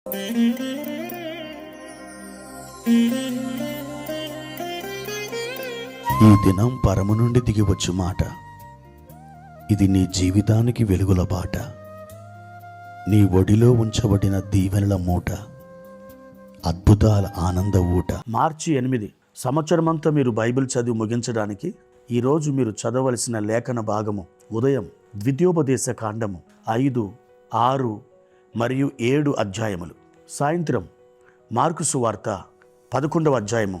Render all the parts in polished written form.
ఈ దినం పరము నుండి దిగివచ్చు మాట, ఇది నీ జీవితానికి వెలుగుల బాట, నీ ఒడిలో ఉంచబడిన దీవెనల మూట, అద్భుతాల ఆనంద ఊట. మార్చి 8 సంవత్సరమంతా మీరు బైబిల్ చదివి ముగించడానికి ఈరోజు మీరు చదవలసిన లేఖన భాగము ఉదయం ద్వితీయోపదేశ కాండము 5, 6 మరియు 7 అధ్యాయములు, సాయంత్రం మార్కు సువార్త 11వ అధ్యాయము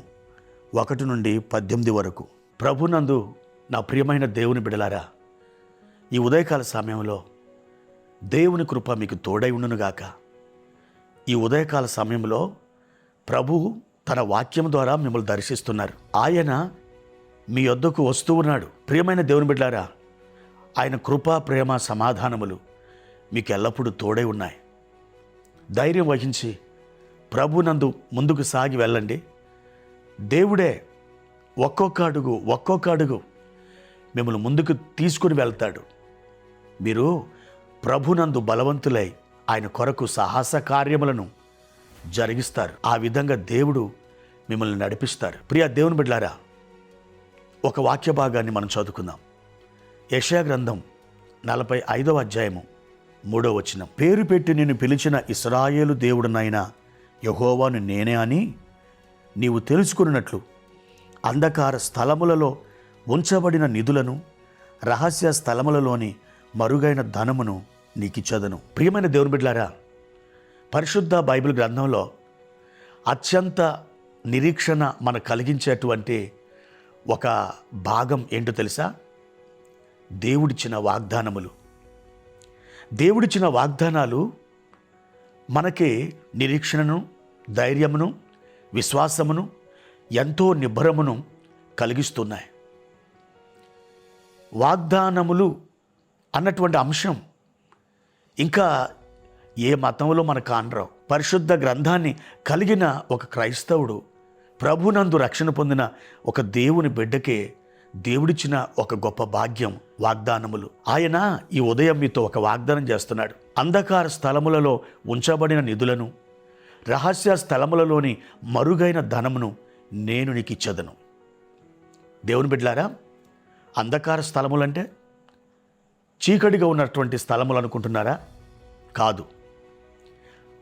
1 నుండి 18 వరకు. ప్రభునందు నా ప్రియమైన దేవుని బిడలారా, ఈ ఉదయకాల సమయంలో దేవుని కృప మీకు తోడై ఉండునుగాక. ఈ ఉదయకాల సమయంలో ప్రభువు తన వాక్యం ద్వారా మిమ్మల్ని దర్శిస్తున్నారు. ఆయన మీ యొద్దకు వస్తూ ఉన్నాడు. ప్రియమైన దేవుని బిడ్డలారా, ఆయన కృప, ప్రేమ, సమాధానములు మీకు ఎల్లప్పుడూ తోడై ఉన్నాయి. ధైర్యం వహించి ప్రభునందు ముందుకు సాగి వెళ్ళండి. దేవుడే ఒక్కొక్క అడుగు మిమ్మల్ని ముందుకు తీసుకుని వెళ్తాడు. మీరు ప్రభునందు బలవంతులై ఆయన కొరకు సాహస కార్యములను జరిగిస్తారు. ఆ విధంగా దేవుడు మిమ్మల్ని నడిపిస్తారు. ప్రియ దేవుని బిడ్డలారా, ఒక వాక్య భాగాన్ని మనం చదువుకుందాం. యెషయా గ్రంథం 45వ అధ్యాయము 3వ వచనం. పేరు పెట్టి నిన్ను పిలిచిన ఇశ్రాయేలు దేవుడునైనా యెహోవాను నేనే అని నీవు తెలుసుకున్నట్లు అంధకార స్థలములలో ఉంచబడిన నిధులను, రహస్య స్థలములలోని మరుగైన ధనమును నీకిచ్చదను. ప్రియమైన దేవుని బిడ్డలారా, పరిశుద్ధ బైబిల్ గ్రంథంలో అత్యంత నిరీక్షణ మనకు కలిగించేటువంటి ఒక భాగం ఏంటో తెలుసా? దేవుడిచ్చిన వాగ్దానములు. దేవుడిచ్చిన వాగ్దానాలు మనకి నిరీక్షణను, ధైర్యమును, విశ్వాసమును, ఎంతో నిబ్బరమును కలిగిస్తున్నాయి. వాగ్దానములు అన్నటువంటి అంశం ఇంకా ఏ మతంలో మనకు అనరావు. పరిశుద్ధ గ్రంథాన్ని కలిగిన ఒక క్రైస్తవుడు, ప్రభునందు రక్షణ పొందిన ఒక దేవుని బిడ్డకే దేవుడిచ్చిన ఒక గొప్ప భాగ్యం వాగ్దానములు. ఆయన ఈ ఉదయం మీతో ఒక వాగ్దానం చేస్తున్నాడు. అంధకార స్థలములలో ఉంచబడిన నిధులను, రహస్య స్థలములలోని మరుగైన ధనమును నేను నీకు ఇచ్చదను. దేవుని బిడ్డలారా, అంధకార స్థలములంటే చీకటిగా ఉన్నటువంటి స్థలములు అనుకుంటున్నారా? కాదు,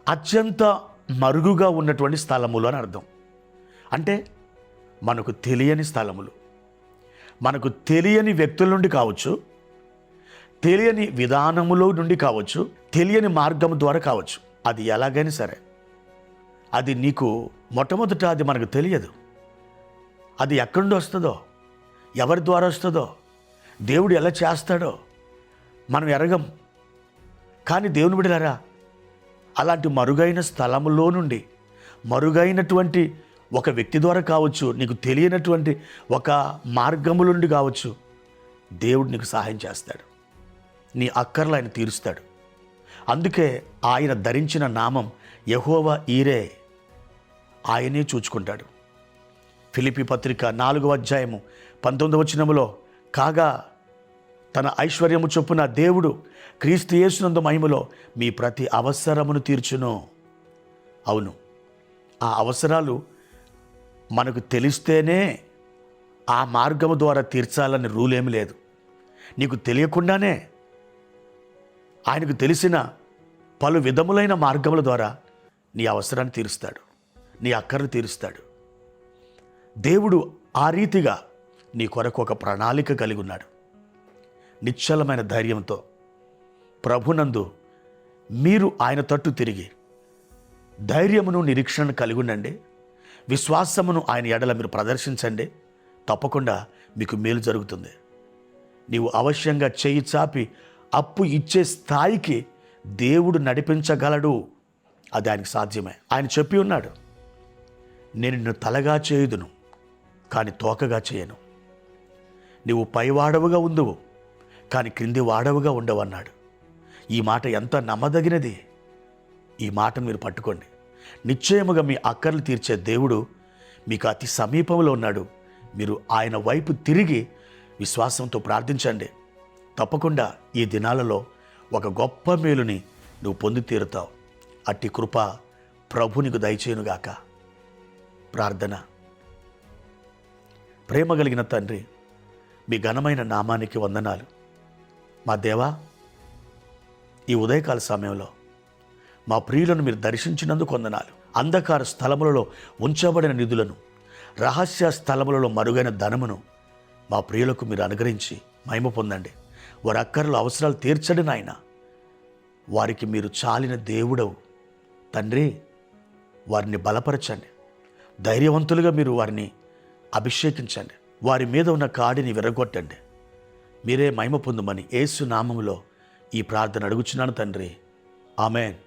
అత్యంత మరుగుగా ఉన్నటువంటి స్థలములు అని అర్థం. అంటే మనకు తెలియని స్థలములు, మనకు తెలియని వ్యక్తుల నుండి కావచ్చు, తెలియని విధానములో నుండి కావచ్చు, తెలియని మార్గం ద్వారా కావచ్చు. అది ఎలాగైనా సరే, అది నీకు మొట్టమొదట అది మనకు తెలియదు. అది ఎక్కడి నుండి వస్తుందో, ఎవరి ద్వారా వస్తుందో, దేవుడు ఎలా చేస్తాడో మనం ఎరగం. కానీ దేవుని బిడ్డలారా, అలాంటి మరుగైన స్థలములో నుండి, మరుగైనటువంటి ఒక వ్యక్తి ద్వారా కావచ్చు, నీకు తెలియనటువంటి ఒక మార్గముల నుండి కావచ్చు, దేవుడు నీకు సహాయం చేస్తాడు. నీ అక్కర్లు ఆయన తీరుస్తాడు. అందుకే ఆయన ధరించిన నామం యెహోవా ఈరే. ఆయనే చూచుకుంటాడు. ఫిలిప్పీ పత్రిక 4వ అధ్యాయము 19వ వచనములో, కాగా తన ఐశ్వర్యము చొప్పున దేవుడు క్రీస్తు యేసునందు మహిమలో మీ ప్రతి అవసరమును తీర్చును. అవును, ఆ అవసరాలు మనకు తెలిస్తేనే ఆ మార్గము ద్వారా తీర్చాలని రూల్ ఏమి లేదు. నీకు తెలియకుండానే ఆయనకు తెలిసిన పలు విధములైన మార్గముల ద్వారా నీ అవసరాన్ని తీరుస్తాడు, నీ అక్కర్ను తీరుస్తాడు. దేవుడు ఆ రీతిగా నీ కొరకు ఒక ప్రణాళిక కలిగి ఉన్నాడు. నిశ్చలమైన ధైర్యంతో ప్రభునందు మీరు ఆయన తట్టు తిరిగి ధైర్యమును, నిరీక్షణను కలిగి ఉండండి. విశ్వాసమును ఆయన ఎడల మీరు ప్రదర్శించండి. తప్పకుండా మీకు మేలు జరుగుతుంది. నీవు అవశ్యంగా చేయి చాపి అప్పు ఇచ్చే స్థాయికి దేవుడు నడిపించగలడు. అది ఆయనకు సాధ్యమే. ఆయన చెప్పి ఉన్నాడు, నేను నిన్ను తలగా చేయుదును, కానీ తోకగా చేయను. నీవు పైవాడవుగా ఉందువు, కానీ క్రింది వాడవుగా ఉండవన్నాడు. ఈ మాట ఎంత నమ్మదగినది. ఈ మాటను మీరు పట్టుకోండి. నిశ్చయముగా మీ అక్కర్లు తీర్చే దేవుడు మీకు అతి సమీపంలో ఉన్నాడు. మీరు ఆయన వైపు తిరిగి విశ్వాసంతో ప్రార్థించండి. తప్పకుండా ఈ దినాలలో ఒక గొప్ప మేలుని నువ్వు పొంది తీరుతావు. అట్టి కృప ప్రభు నీకు దయచేయునుగాక. ప్రార్థన. ప్రేమ కలిగిన తండ్రి, మీ ఘనమైన నామానికి వందనాలు. మా దేవా, ఈ ఉదయకాల సమయంలో మా ప్రియులను మీరు దర్శించినందుకు వందనాలు. అంధకార స్థలములలో ఉంచబడిన నిధులను, రహస్య స్థలములలో మరుగైన ధనమును మా ప్రియులకు మీరు అనుగ్రహించి మహిమ పొందండి. వారి అక్కర్లు అవసరాలు తీర్చండి నాయన. వారికి మీరు చాలిన దేవుడవు తండ్రి. వారిని బలపరచండి. ధైర్యవంతులుగా మీరు వారిని అభిషేకించండి. వారి మీద ఉన్న కాడిని విరగొట్టండి. మీరే మహిమ పొందుమని యేసు నామములో ఈ ప్రార్థన అడుగుచున్నాను తండ్రి. ఆమేన్.